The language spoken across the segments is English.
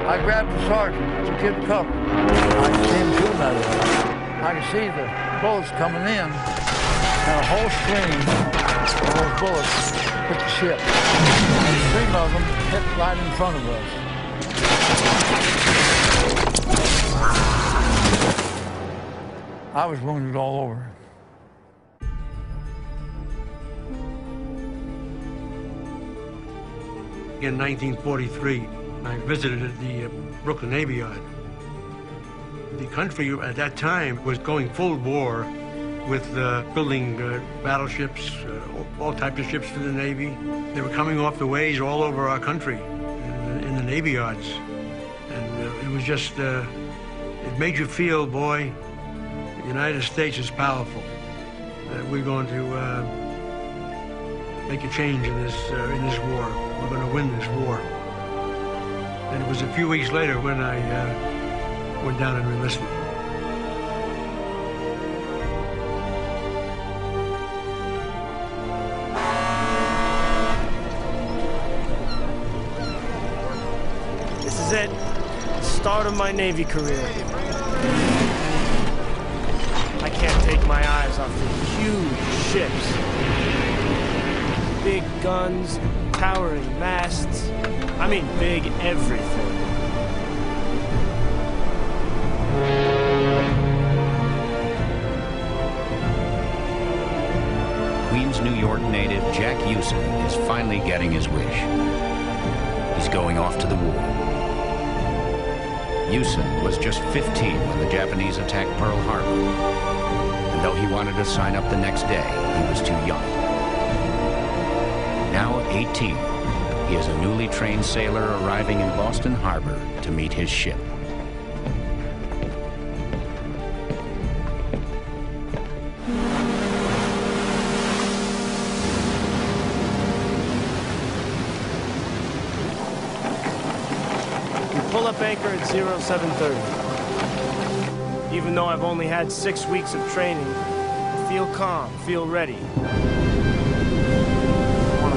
I grabbed the sergeant to give cover. I could see him shooting at us. I could see the bullets coming in, and a whole stream of those bullets hit the ship. And 3 of them hit right in front of us. I was wounded all over. In 1943, I visited the Brooklyn Navy Yard. The country at that time was going full war with building battleships, all types of ships for the Navy. They were coming off the ways all over our country in the Navy yards. And it was just, it made you feel, boy, the United States is powerful. That we're going to make a change in this war. We're going to win this war. And it was a few weeks later when I went down and enlisted. This is it. The start of my Navy career. I can't take my eyes off the huge ships. Big guns, towering masts. I mean big everything. Queens, New York native Jack Yusen is finally getting his wish. He's going off to the war. Yusen was just 15 when the Japanese attacked Pearl Harbor. And though he wanted to sign up the next day, he was too young. Now 18, he is a newly trained sailor arriving in Boston Harbor to meet his ship. We pull up anchor at 0730. Even though I've only had 6 weeks of training, I feel calm, feel ready.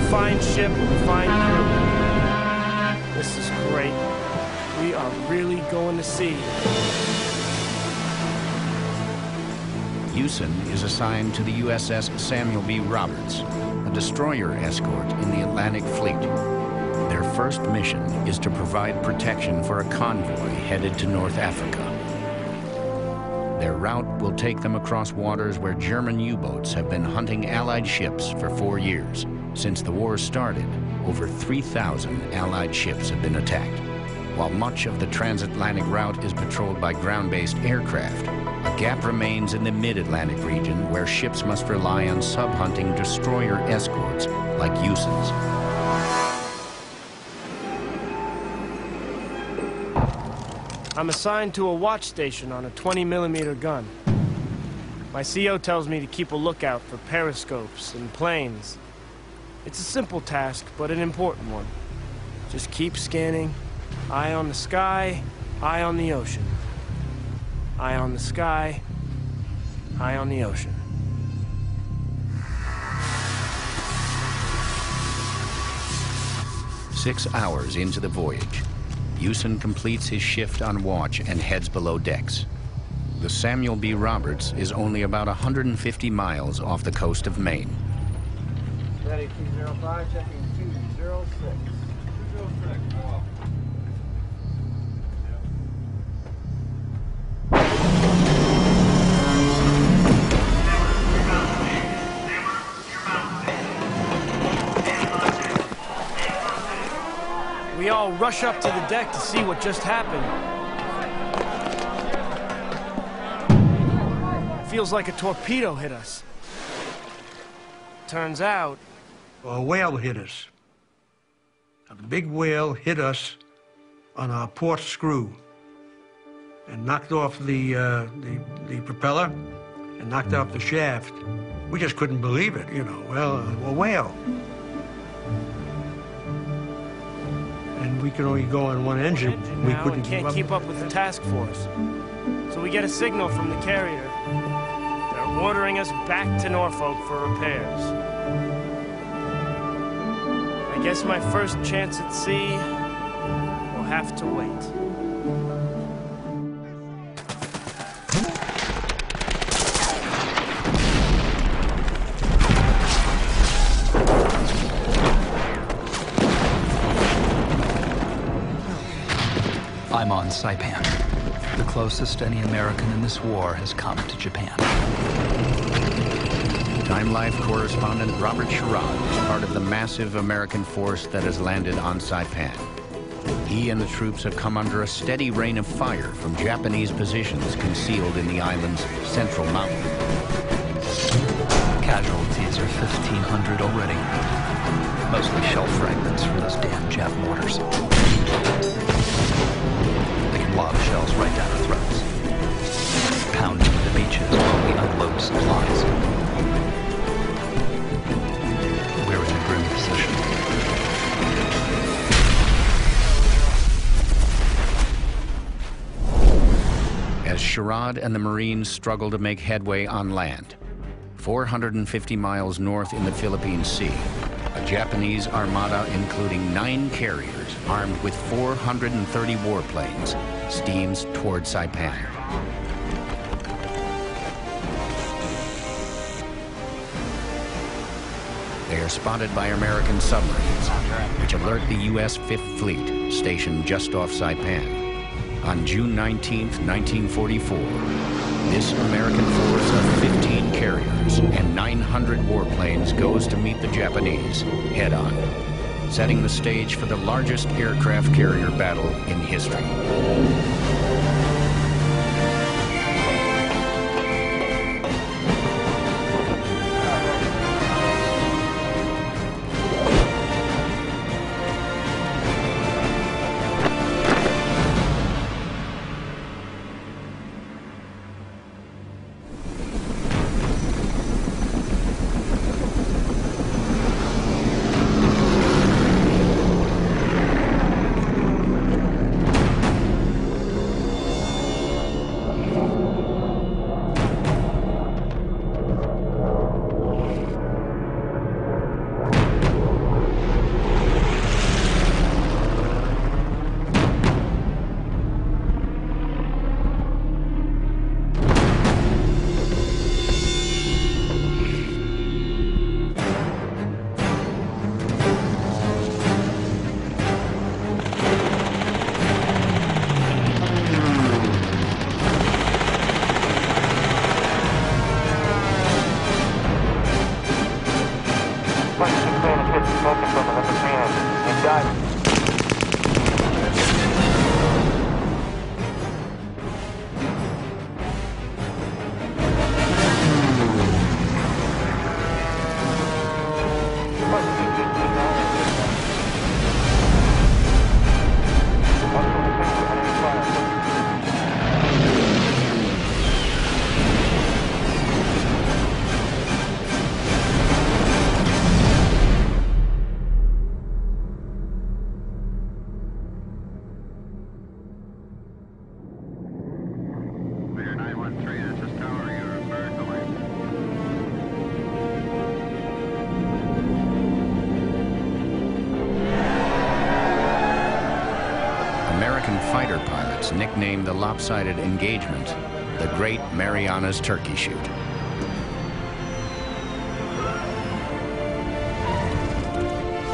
Fine ship, fine crew. This is great. We are really going to sea. Yusen is assigned to the USS Samuel B. Roberts, a destroyer escort in the Atlantic Fleet. Their first mission is to provide protection for a convoy headed to North Africa. Their route will take them across waters where German U-boats have been hunting Allied ships for 4 years. Since the war started, over 3,000 Allied ships have been attacked. While much of the transatlantic route is patrolled by ground-based aircraft, a gap remains in the mid-Atlantic region where ships must rely on sub-hunting destroyer escorts like Yusen's. I'm assigned to a watch station on a 20mm gun. My CO tells me to keep a lookout for periscopes and planes. It's a simple task, but an important one. Just keep scanning. Eye on the sky, eye on the ocean. Eye on the sky, eye on the ocean. Six hours into the voyage, Yusen completes his shift on watch and heads below decks. The Samuel B. Roberts is only about 150 miles off the coast of Maine. Ready, 205, checking 206. 206, go off. We all rush up to the deck to see what just happened. Feels like a torpedo hit us. Turns out, A whale hit us. A big whale hit us on our port screw and knocked off the propeller and knocked off the shaft. We just couldn't believe it, you know. Well, a whale. And we could only go on one engine. We couldn't can't keep up with the task force. So we get a signal from the carrier. They're ordering us back to Norfolk for repairs. I guess my first chance at sea will have to wait. I'm on Saipan, the closest any American in this war has come to Japan. Time Life correspondent Robert Sherrod is part of the massive American force that has landed on Saipan. He and the troops have come under a steady rain of fire from Japanese positions concealed in the island's central mountain. Casualties are 1,500 already. Mostly shell fragments from those damn Jap mortars. They can lob shells right down our throats, pound into the beaches while we unload supplies. We're in a grim position. As Sherrod and the Marines struggle to make headway on land, 450 miles north in the Philippine Sea, a Japanese armada including 9 carriers armed with 430 warplanes steams toward Saipan. They are spotted by American submarines, which alert the U.S. Fifth Fleet, stationed just off Saipan. On June 19, 1944, this American force of 15 carriers and 900 warplanes goes to meet the Japanese head-on, setting the stage for the largest aircraft carrier battle in history. Fighter pilots nicknamed the lopsided engagement the Great Marianas Turkey Shoot.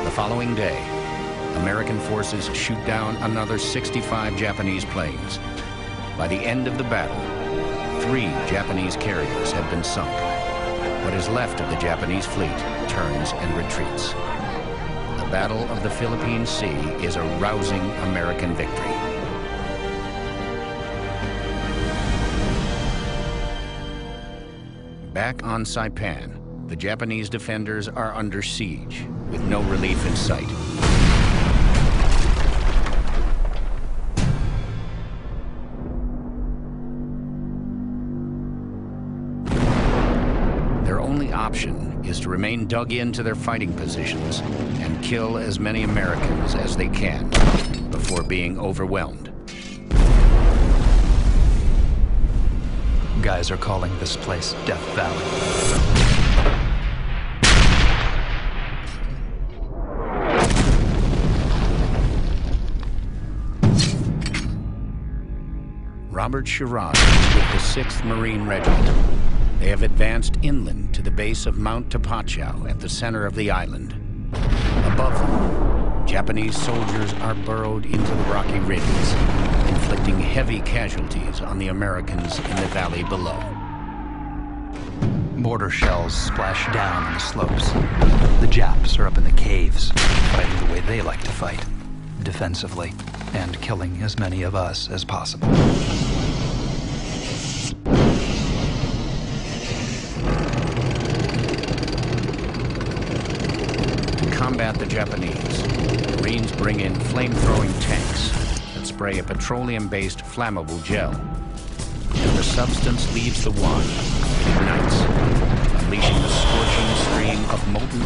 The following day, American forces shoot down another 65 Japanese planes. By the end of the battle, 3 Japanese carriers had been sunk. What is left of the Japanese fleet turns and retreats. The Battle of the Philippine Sea is a rousing American victory. Back on Saipan, the Japanese defenders are under siege, with no relief in sight. Their only option is to remain dug into their fighting positions and kill as many Americans as they can before being overwhelmed. Guys are calling this place Death Valley. Robert Sherrod is with the 6th Marine Regiment. They have advanced inland to the base of Mount Tapachau at the center of the island. Above them, Japanese soldiers are burrowed into the rocky ridges, inflicting heavy casualties on the Americans in the valley below. Mortar shells splash down on the slopes. The Japs are up in the caves, fighting the way they like to fight, defensively, and killing as many of us as possible. To combat the Japanese, Marines bring in flame-throwing tanks that spray a petroleum-based flammable gel. As the substance leaves the wand, it ignites, unleashing a scorching stream of molten